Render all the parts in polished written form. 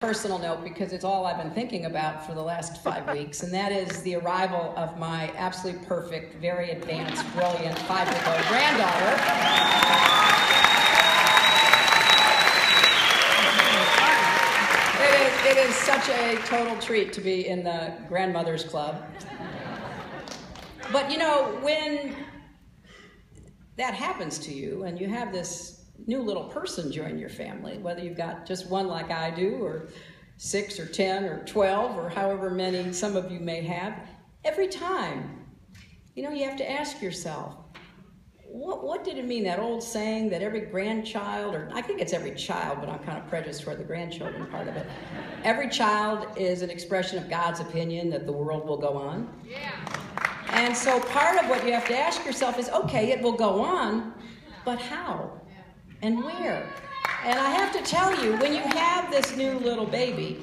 personal note because it's all I've been thinking about for the last 5 weeks, and that is the arrival of my absolutely perfect, very advanced, brilliant 5-year-old granddaughter. It is such a total treat to be in the Grandmothers Club. But you know, when that happens to you and you have this new little person join your family, whether you've got just one like I do, or 6 or 10 or 12 or however many some of you may have, every time, you know, you have to ask yourself, what did it mean, that old saying that every grandchild, or I think it's every child, but I'm kind of prejudiced toward the grandchildren part of it, every child is an expression of God's opinion that the world will go on. Yeah. And so part of what you have to ask yourself is, okay, it will go on, but how and where? And I have to tell you, when you have this new little baby,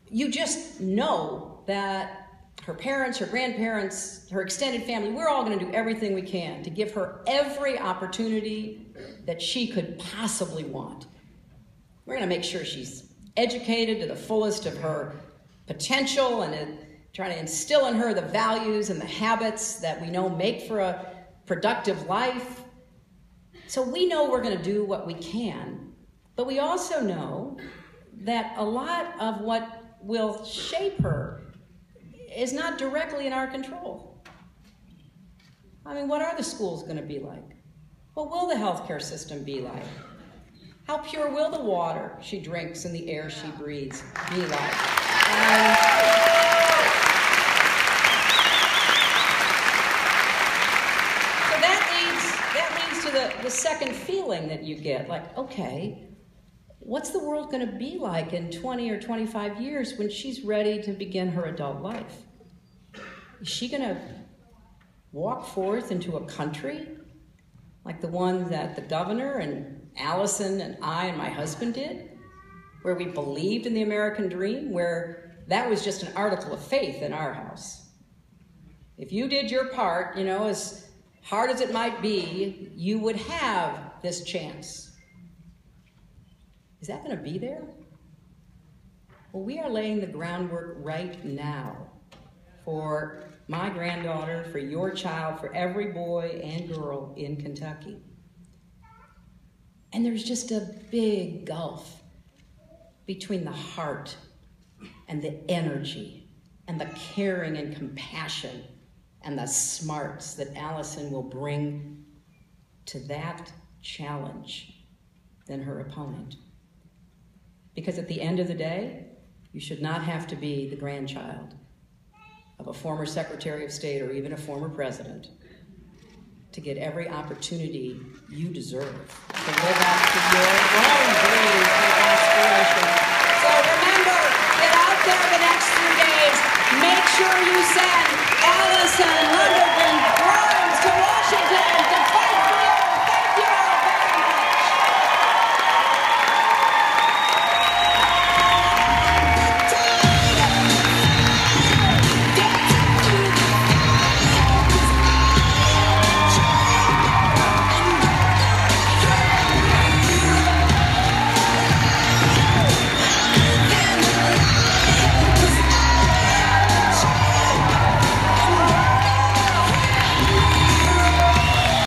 you just know that her parents, her grandparents, her extended family, we're all going to do everything we can to give her every opportunity that she could possibly want. We're going to make sure she's educated to the fullest of her potential and trying to instill in her the values and the habits that we know make for a productive life. So we know we're going to do what we can, but we also know that a lot of what will shape her is not directly in our control. I mean, what are the schools going to be like? What will the healthcare system be like? How pure will the water she drinks and the air she breathes be like? So that leads to the second feeling that you get, like, okay, what's the world going to be like in 20 or 25 years when she's ready to begin her adult life? Is she going to walk forth into a country like the one that the governor and Allison and I and my husband did, where we believed in the American dream, where that was just an article of faith in our house? If you did your part, you know, as hard as it might be, you would have this chance. Is that going to be there? Well, we are laying the groundwork right now for my granddaughter, for your child, for every boy and girl in Kentucky. And there's just a big gulf between the heart and the energy and the caring and compassion and the smarts that Allison will bring to that challenge than her opponent. Because at the end of the day, you should not have to be the grandchild of a former Secretary of State or even a former president to get every opportunity you deserve to live out to your own